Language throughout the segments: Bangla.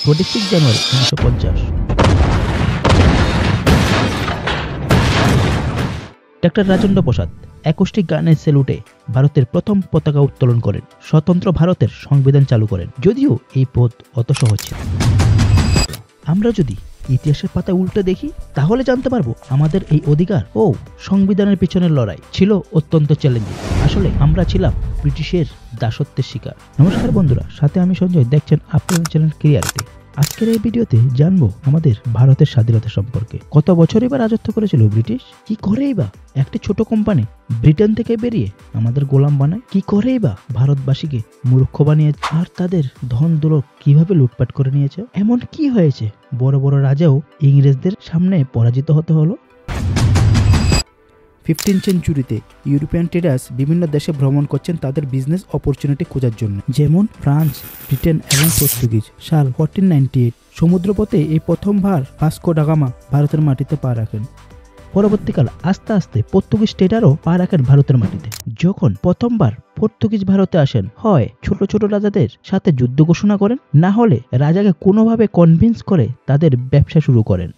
26 জানুয়ারি 1950। ডাক্তার রাজেন্দ্র প্রসাদ 21টি গানের সেলুটে ভারতের প্রথম পতাকা উত্তোলন করেন, স্বতন্ত্র ভারতের সংবিধান চালু করেন, যদিও এই পথ অত সহজ ছিল। আমরা যদি ইতিহাসের পাতা উল্টে দেখি তাহলে জানতে পারবো আমাদের এই অধিকার ও সংবিধানের পিছনের লড়াই ছিল অত্যন্ত চ্যালেঞ্জিং। আসলে আমরা ছিলাম ব্রিটিশের দাসত্বের শিকার। নমস্কার বন্ধুরা, সাথে আমি সঞ্জয়, দেখছেন আপনাদের চ্যানেল ক্লিয়ারিটি। আজকের এই ভিডিওতে জানবো আমাদের ভারতের স্বাধীনতা সম্পর্কে। কত বছরই বা রাজত্ব করেছিল ব্রিটিশ, কি করেই বা একটি ছোট কোম্পানি ব্রিটেন থেকে বেরিয়ে আমাদের গোলাম বানায়, কি করেই বা ভারতবাসীকে মূর্খ বানিয়ে আর তাদের ধন দৌলত কিভাবে লুটপাট করে নিয়েছে। এমন কি হয়েছে বড় বড় রাজাও ইংরেজদের সামনে পরাজিত হতে হলো। 15 সেঞ্চুরিতে ইউরোপিয়ান ট্রেডার্স বিভিন্ন দেশে ভ্রমণ করছেন তাদের বিজনেস অপরচুনিটি খোঁজার জন্য, যেমন ফ্রান্স, ব্রিটেন এবং পর্তুগিজ। সাল 1498 সমুদ্রপথে এই প্রথমবার ভাস্কো ডা গামা ভারতের মাটিতে পা রাখেন। পরবর্তীকালে আস্তে আস্তে পর্তুগিজ ট্রেডারও পা রাখেন ভারতের মাটিতে। যখন প্রথমবার পর্তুগিজ ভারতে আসেন, হয় ছোট ছোট রাজাদের সাথে যুদ্ধ ঘোষণা করেন, না হলে রাজাকে কোনোভাবে কনভিন্স করে তাদের ব্যবসা শুরু করেন।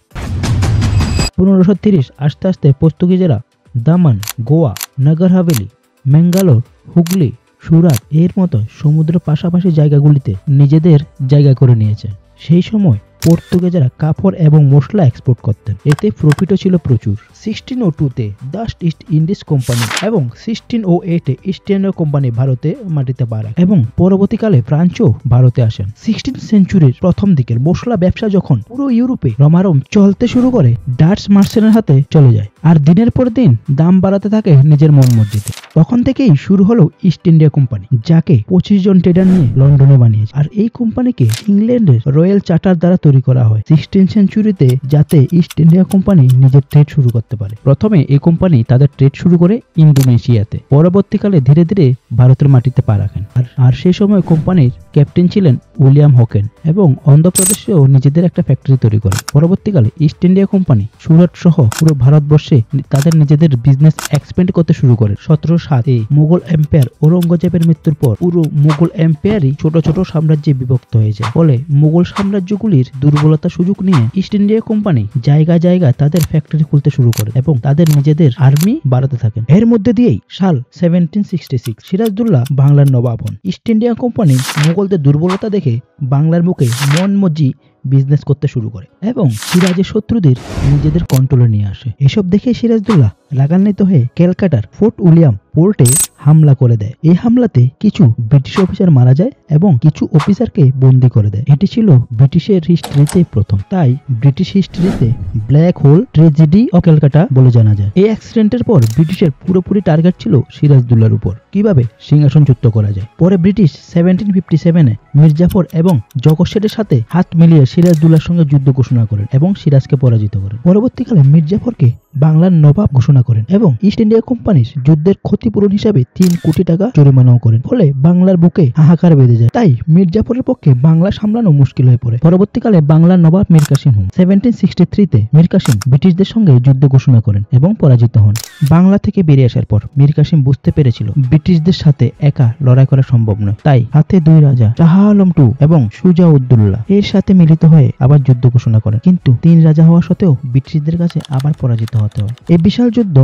1530 আস্তে আস্তে পর্তুগিজেরা দামান, গোয়া, নগর হাভেলি, ম্যাঙ্গালোর, হুগলি, সুরাট এর মতো সমুদ্র পাশাপাশি জায়গাগুলিতে নিজেদের জায়গা করে নিয়েছে। সেই সময় পর্তুগিজেরা কাপড় এবং মশলা এক্সপোর্ট করতেন, এতে প্রফিটও ছিল প্রচুর। 1602-তে ডাচ ইস্ট ইন্ডিজ কোম্পানি এবং 1608-এ ইস্ট ইন্ডিয়া কোম্পানি ভারতে মাটিতে পা রাখে এবং পরবর্তীকালে ফ্রান্সও ভারতে আসেন। 16th সেঞ্চুরির প্রথম দিকের মশলা ব্যবসা যখন পুরো ইউরোপে রমারম চলতে শুরু করে, ডাচ মার্চেন্টের হাতে চলে যায় আর দিনের পর দিন দাম বাড়াতে থাকে নিজের মন মর্জিতে। তখন থেকেই শুরু হলো ইস্ট ইন্ডিয়া কোম্পানি, যাকে 25 জন ট্রেডার নিয়ে লন্ডনে বানিয়েছে। আর এই কোম্পানিকে ইংল্যান্ডের রয়্যাল চার্টার দ্বারা তৈরি করা হয় 16th সেঞ্চুরিতে, যাতে ইস্ট ইন্ডিয়া কোম্পানি নিজের ট্রেড শুরু করতে পারে। প্রথমে এই কোম্পানি তাদের ট্রেড শুরু করে ইন্দোনেশিয়াতে, পরবর্তীকালে ধীরে ধীরে ভারতের মাটিতে পা রাখেন। আর সেই সময় কোম্পানির ক্যাপ্টেন ছিলেন উইলিয়াম হকেন এবং অন্ধ্রপ্রদেশেও নিজেদের একটা ফ্যাক্টরি তৈরি করেন। পরবর্তীকালে ইস্ট ইন্ডিয়া কোম্পানি সুরত সহ পুরো ভারতবর্ষে তাদের নিজেদের বিজনেস এক্সপেন্ড করতে শুরু করে। 1707-এ মুঘল এম্পায়ার ঔরঙ্গজেবের মৃত্যুর পর পুরো মুঘল এম্পায়ারই ছোট ছোট সাম্রাজ্যে বিভক্ত হয়ে যায়। ফলে মুঘল সাম্রাজ্যগুলির দুর্বলতা সুযোগ নিয়ে ইস্ট ইন্ডিয়া কোম্পানি জায়গায় জায়গায় তাদের ফ্যাক্টরি খুলতে শুরু করে এবং তাদের নিজেদের আর্মি বাড়াতে থাকেন। এর মধ্যে দিয়েই সাল 1766 সিরাজদৌল্লা বাংলার নবাব হন। ইস্ট ইন্ডিয়া কোম্পানি মুঘলদের দুর্বলতা দেখে বাংলার বুকে মন মর্জি বিজনেস করতে শুরু করে এবং সিরাজের শত্রুদের নিজেদের কন্ট্রোলে নিয়ে আসে। এসব দেখে সিরাজদৌল্লা রাগান্বিত হয়ে ক্যালকাটার ফোর্ট উইলিয়াম পোর্টে হামলা করে দেয়। এই হামলাতে কিছু ব্রিটিশ অফিসার মারা যায় এবং কিছু অফিসারকে বন্দী করে দেয়। এটি ছিল ব্রিটিশের হিস্ট্রিতে প্রথম, তাই ব্রিটিশ হিস্ট্রিতে black hole tragedy of Calcutta বলে জানা যায়। এই অ্যাক্সিডেন্টের পর ব্রিটিশের পুরোপুরি টার্গেট ছিল সিরাজদৌল্লার উপর, কিভাবে সিংহাসনচ্যুত করা যায়। পরে ব্রিটিশ 1757-এ মির্জাফর এবং জগৎ শেঠের সাথে হাত মিলিয়ে সিরাজদৌল্লার সঙ্গে যুদ্ধ ঘোষণা করেন এবং সিরাজকে পরাজিত করেন। পরবর্তীকালে মির্জাফরকে বাংলার নবাব ঘোষণা করেন এবং ইস্ট ইন্ডিয়া কোম্পানির যুদ্ধের ক্ষতিপূরণ হিসাবে 3 কোটি টাকা জরিমানাও করেন। ফলে বাংলার বুকে হাহাকার বেঁধে যায়, তাই মির্জাফরের পক্ষে বাংলা সামলানো মুশকিল হয়ে পড়ে। পরবর্তীকালে বাংলার নবাব মীর কাসিম হন। 1763-তে মীর কাসিম ব্রিটিশদের সঙ্গে যুদ্ধ ঘোষণা করেন এবং পরাজিত হন। বাংলা থেকে বেরিয়ে আসার পর মীর কাসিম বুঝতে পেরেছিল ব্রিটিশদের সাথে একা লড়াই করা সম্ভব নয়, তাই হাতে 2 রাজা শাহ আলম II এবং সুজা-উদ-দৌলা এর সাথে মিলিত হয়ে আবার যুদ্ধ ঘোষণা করেন। কিন্তু 3 রাজা হওয়া সত্ত্বেও ব্রিটিশদের কাছে আবার পরাজিত হতে হয়। এই বিশাল যুদ্ধ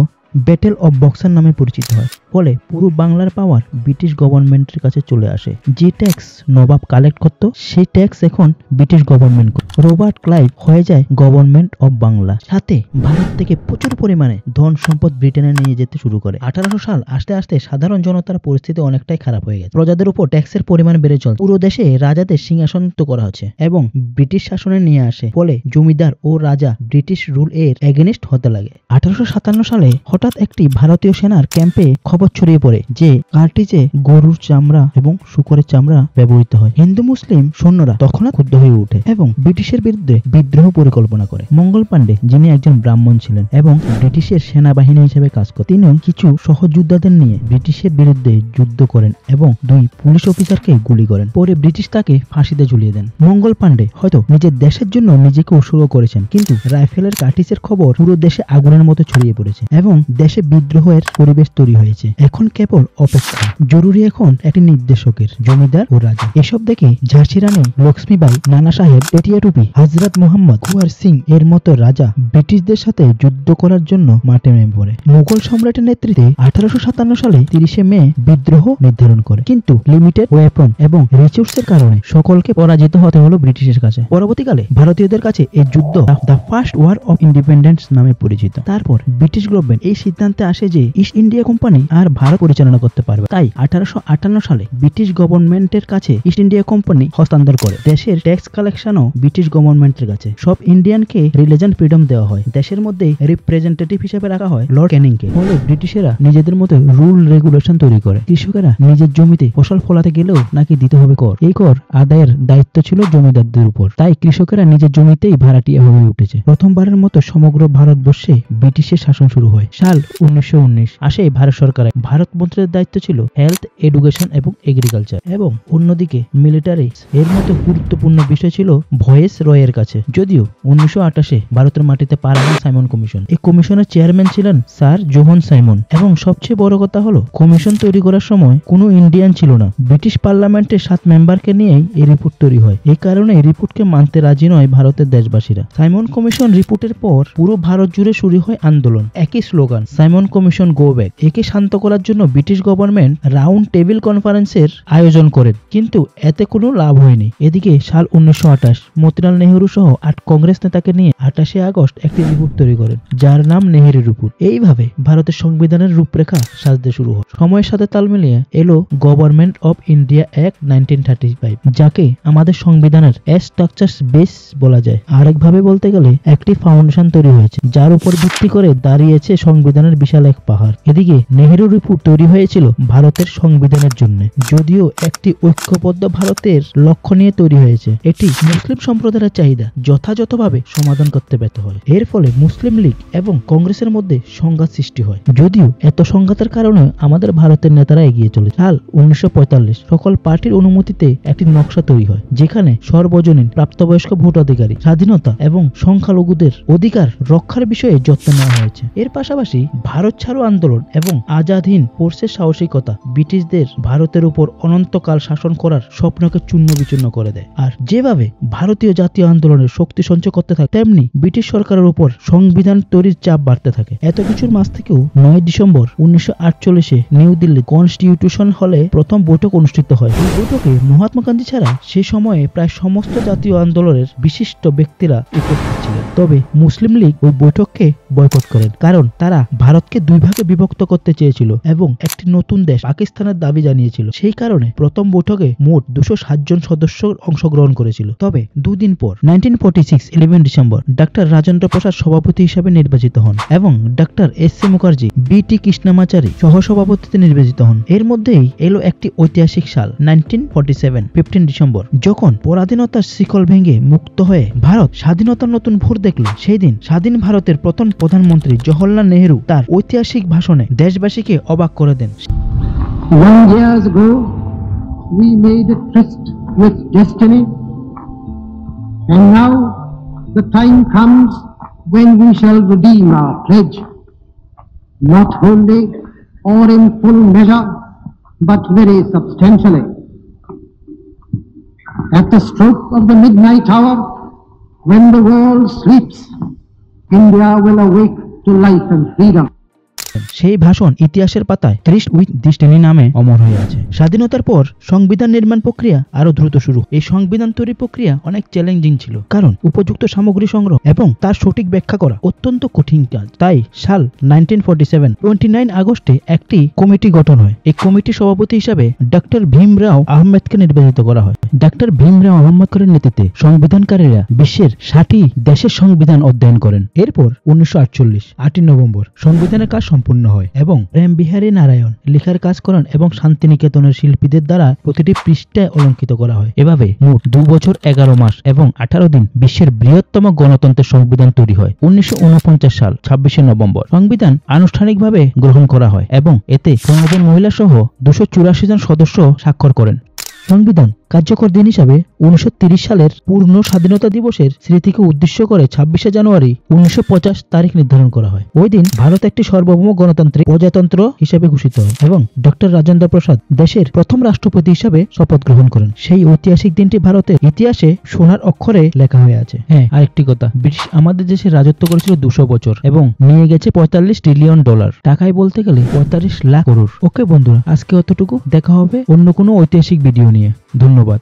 ব্যাটেল অফ বক্সার নামে পরিচিত হয়। ফলে পুরো বাংলার পাওয়ার ব্রিটিশ গভর্নমেন্টের কাছে চলে আসে। যে ট্যাক্স নবাব কালেক্ট করত, সেই ট্যাক্স এখন ব্রিটিশ গভর্নমেন্ট করে। রবার্ট ক্লাইভ হয়ে যায় গভর্নমেন্ট অফ বাংলা। সাথে ভারত থেকে প্রচুর পরিমাণে ধন সম্পদ ব্রিটেনে নিয়ে যেতে শুরু করে। 1800 সাল আস্তে আস্তে সাধারণ জনতার পরিস্থিতি অনেকটাই খারাপ হয়ে গেছে। প্রজাদের উপর ট্যাক্সের পরিমাণ বেড়ে চলে। পুরো দেশে রাজাদের সিংহাসনত করা হচ্ছে এবং ব্রিটিশ শাসনে নিয়ে আসে। ফলে জমিদার ও রাজা ব্রিটিশ রুল এর এগেনিস্ট হতে লাগে। 1857 সালে হঠাৎ একটি ভারতীয় সেনার ক্যাম্পে খবর ছড়িয়ে পড়ে যে কার্টিজে গরুর চামড়া এবং শুকরের চামড়া ব্যবহৃত হয়। হিন্দু মুসলিম সৈন্যরা তৎক্ষণাৎ ক্ষুব্ধ হয়ে ওঠে এবং ব্রিটিশের বিরুদ্ধে বিদ্রোহ পরিকল্পনা করে। মঙ্গল পান্ডে, যিনি একজন ব্রাহ্মণ ছিলেন এবং ব্রিটিশের সেনাবাহিনী হিসেবে কাজ করতেন, তিনিও কিছু সহযোদ্ধাদের নিয়ে ব্রিটিশের বিরুদ্ধে যুদ্ধ করেন এবং 2 পুলিশ অফিসারকে গুলি করেন। পরে ব্রিটিশ তাকে ফাঁসিতে ঝুলিয়ে দেন। মঙ্গল পান্ডে হয়তো নিজের দেশের জন্য নিজেকে উৎসর্গ করেছেন, কিন্তু রাইফেলের কার্টিজের খবর পুরো দেশে আগুনের মতো ছড়িয়ে পড়েছে এবং দেশে বিদ্রোহের পরিবেশ তৈরি হয়েছে। এখন কেবল অপেক্ষা। জরুরি এখন একটি নির্দেশকের, জমিদার ও রাজা। এসব দেখে ঝাঁসি রানী লক্ষ্মীবাই, নানা সাহেব, টেটিয়া টুপি, হযরত মুহাম্মদ, কুয়ার সিং এর মতো রাজা ব্রিটিশদের সাথে যুদ্ধ করার জন্য মাঠে নেমে পড়ে। মুঘল সম্রাটের নেতৃত্বে 1857 সালে 30 মে বিদ্রোহ নির্ধারণ করে, কিন্তু লিমিটেড ওয়েপন এবং রিসোর্সের কারণে সকলকে পরাজিত হতে হলো ব্রিটিশের কাছে। পরবর্তীকালে ভারতীয়দের কাছে এই যুদ্ধ the first war of independence নামে পরিচিত। তারপর ব্রিটিশ গভর্নমেন্ট এই সিদ্ধান্তে আসে যে ইস্ট ইন্ডিয়া কোম্পানি আর ভারত পরিচালনা করতে পারবে। তাই 1858 সালে ব্রিটিশ গভর্নমেন্টের কাছে ইস্ট ইন্ডিয়া কোম্পানি হস্তান্তর করে। দেশের ট্যাক্স কালেকশনও ব্রিটিশ গভর্নমেন্টের কাছে। সব ইন্ডিয়ানকে রিলিজিয়ন ফ্রিডম দেওয়া হয়। দেশের মধ্যে রিপ্রেজেন্টেটিভ হিসেবে রাখা হয় লর্ড ক্যানিংকে। ফলে ব্রিটিশেরা নিজেদের মতো রুল রেগুলেশন তৈরি করে। কৃষকেরা নিজের জমিতে ফসল ফলাতে গেলেও নাকি দিতে হবে কর। এই কর আদায়ের দায়িত্ব ছিল জমিদারদের উপর। তাই কৃষকেরা নিজের জমিতেই ভাড়াটিয়া হয়ে উঠেছে। প্রথমবারের মতো সমগ্র ভারতবর্ষে ব্রিটিশের শাসন শুরু হয়। সাল 1919 আসে ভারত সরকার। ভারত মন্ত্রীদের দায়িত্ব ছিল হেলথ, এডুকেশন এবং এগ্রিকালচার, এবং অন্যদিকে মিলিটারি এর মতো গুরুত্বপূর্ণ বিষয় ছিল ভয়েস রয়ের কাছে। যদিও 1928 ভারতের মাটিতে পা রাখেন সাইমন কমিশন। এই কমিশনের চেয়ারম্যান ছিলেন স্যার জোহন সাইমন। এবং সবচেয়ে বড় কথা হলো, কমিশন তৈরি করার সময় কোনো ইন্ডিয়ান ছিল না। ব্রিটিশ পার্লামেন্টের 7 মেম্বারকে নিয়েই এই রিপোর্ট তৈরি হয়। এই কারণে এই রিপোর্টকে মানতে রাজি নয় ভারতের দেশবাসীরা। সাইমন কমিশন রিপোর্টের পর পুরো ভারত জুড়ে শুরু হয় আন্দোলন। একই slogan, Simon commission go back. একে শান্ত করার জন্য ব্রিটিশ গভর্নমেন্ট রাউন্ড টেবিল কনফারেন্সের আয়োজন করেন, কিন্তু এতে কোনো লাভ হয়নি। এদিকে সাল 1928 মতিলাল নেহেরু সহ 8 কংগ্রেস নেতাকে নিয়ে 28 আগস্ট একটি রিপোর্ট তৈরি করেন, যার নাম নেহেরু রিপোর্ট। এইভাবে ভারতের সংবিধানের রূপরেখা সাজতে শুরু হয়। সময়ের সাথে তাল মিলিয়ে এলো গভর্নমেন্ট অফ ইন্ডিয়া অ্যাক্ট 1935, যাকে আমাদের সংবিধানের স্ট্রাকচারস বেস বলা যায়। আরেকভাবে বলতে গেলে একটি ফাউন্ডেশন তৈরি হয়েছে, যার উপর ভিত্তি করে দাঁড়িয়েছে সংবিধানের বিশাল এক পাহাড়। এদিকে নেহেরু রিপোর্ট তৈরি হয়েছিল ভারতের সংবিধানের জন্য, যদিও একটি ঐক্যবদ্ধ ভারতের লক্ষ্য নিয়ে তৈরি হয়েছে। এটি মুসলিম সম্প্রদায়ের চাহিদা যথাযথভাবে সমাধান করতে ব্যর্থ হয়। এর ফলে মুসলিম লীগ এবং কংগ্রেসের মধ্যে সংঘাত সৃষ্টি হয়। যদিও এত সংঘাতের কারণে আমাদের ভারতের নেতারা এগিয়ে চলে। সাল 1945 সকল পার্টির অনুমতিতে একটি নকশা তৈরি হয়, যেখানে সর্বজনীন প্রাপ্তবয়স্ক ভোটাধিকারী, স্বাধীনতা এবং সংখ্যালঘুদের অধিকার রক্ষার বিষয়ে যত্ন নেওয়া হয়েছে। এর পাশাপাশি ভারত ছাড়ো আন্দোলন এবং আজাদ হিন্দ ফোর্সের সাহসিকতা ব্রিটিশদের ভারতের উপর অনন্তকাল শাসন করার স্বপ্নকে চূর্ণ বিচূর্ণ করে দেয়। আর যেভাবে ভারতীয় জাতীয় আন্দোলনের শক্তি সঞ্চয় করতে থাকে, তেমনি ব্রিটিশ সরকারের উপর সংবিধান তৈরির চাপ বাড়তে থাকে। এত কিছুর মাঝ থেকেও 9 ডিসেম্বর 1948 নিউ দিল্লি কনস্টিটিউশন হলে প্রথম বৈঠক অনুষ্ঠিত হয়। এই বৈঠকে মহাত্মা গান্ধী ছাড়া সে সময়ে প্রায় সমস্ত জাতীয় আন্দোলনের বিশিষ্ট ব্যক্তিরা উপস্থিত ছিলেন। তবে মুসলিম লীগ ওই বৈঠককে বয়কট করেন, কারণ তারা ভারতকে 2 ভাগে বিভক্ত করতে চেয়েছিল এবং একটি নতুন দেশ পাকিস্তানের দাবি জানিয়েছিল। সেই কারণে প্রথম বৈঠকে মোট 207 জন সদস্য অংশগ্রহণ করেছিল। তবে 2 দিন পর 1946 11 ডিসেম্বর ডাক্তার রাজেন্দ্র প্রসাদ সভাপতি হিসেবে নির্বাচিত হন এবং ডাক্তার এস.সি. মুখার্জি, বি.টি. কৃষ্ণমাচারী সহসভাপতিতে নির্বাচিত হন। এর মধ্যেই এলো একটি ঐতিহাসিক সাল 1947 15 ডিসেম্বর, যখন পরাধীনতার শিকল ভেঙে মুক্ত হয়ে ভারত স্বাধীনতার নতুন ভোর দেখল। সেই দিন স্বাধীন ভারতের প্রথম প্রধানমন্ত্রী জওহরলাল নেহেরু তার ঐতিহাসিক ভাষণে দেশবাসীকে অবাক করে দেন। 1 year ago, we made a tryst with destiny, and now the time comes when we shall redeem our pledge, not wholly or in full measure, but very substantially. At the stroke of the midnight hour, when the world sleeps, India will awake to life and freedom. সেই ভাষণ ইতিহাসের পাতায় ট্রিস্ট উইথ ডেস্টিনি নামে অমর হয়ে আছে। স্বাধীনতার পর সংবিধান নির্মাণ প্রক্রিয়া আরো দ্রুত শুরু। এই সংবিধান তৈরি প্রক্রিয়া অনেক চ্যালেঞ্জিং ছিল, কারণ উপযুক্ত সামগ্রী সংগ্রহ এবং তার সঠিক ব্যাখ্যা করা অত্যন্ত কঠিন কাজ। তাই সাল 1947 29 আগস্টে একটি কমিটি গঠন হয়। এই কমিটির সভাপতি হিসাবে ডক্টর ভীমরাও আহমেদকে নির্বাচিত করা হয়। ডক্টর ভীমরাও আহমেদকের নেতৃত্বে সংবিধানকারীরা বিশ্বের 60টি দেশের সংবিধান অধ্যয়ন করেন। এরপর 1948 8 নভেম্বর সংবিধানের কাজ সম্পূর্ণ হয় এবং প্রেম বিহারী নারায়ণ লেখার কাজ করেন এবং শান্তিনিকেতনের শিল্পীদের দ্বারা প্রতিটি পৃষ্ঠায় অলঙ্কিত করা হয়। এভাবে মোট 2 বছর 11 মাস এবং 18 দিন বিশ্বের বৃহত্তম গণতন্ত্রের সংবিধান তৈরি হয়। 1949 সাল 26 নভেম্বর সংবিধান আনুষ্ঠানিকভাবে গ্রহণ করা হয় এবং এতে 15 জন মহিলা সহ 284 জন সদস্য স্বাক্ষর করেন। সংবিধান কার্যকর দিন হিসাবে 1930 সালের পূর্ণ স্বাধীনতা দিবসের স্মৃতিকে উদ্দেশ্য করে 26শে জানুয়ারি 1950 তারিখ নির্ধারণ করা হয়। ওই দিন ভারত একটি সার্বভৌম গণতান্ত্রিক প্রজাতন্ত্র হিসেবে ঘোষিত হয় এবং ডক্টর রাজেন্দ্র প্রসাদ দেশের প্রথম রাষ্ট্রপতি হিসাবে শপথ গ্রহণ করেন। সেই ঐতিহাসিক দিনটি ভারতের ইতিহাসে সোনার অক্ষরে লেখা হয়ে আছে। হ্যাঁ, আরেকটি কথা, ব্রিটিশ আমাদের দেশে রাজত্ব করেছিল 200 বছর এবং নিয়ে গেছে $45 ট্রিলিয়ন। টাকায় বলতে গেলে 45 লাখ করোড়। ওকে বন্ধুরা, আজকে অতটুকু। দেখা হবে অন্য কোনো ঐতিহাসিক ভিডিও নিয়ে। ধন্যবাদ।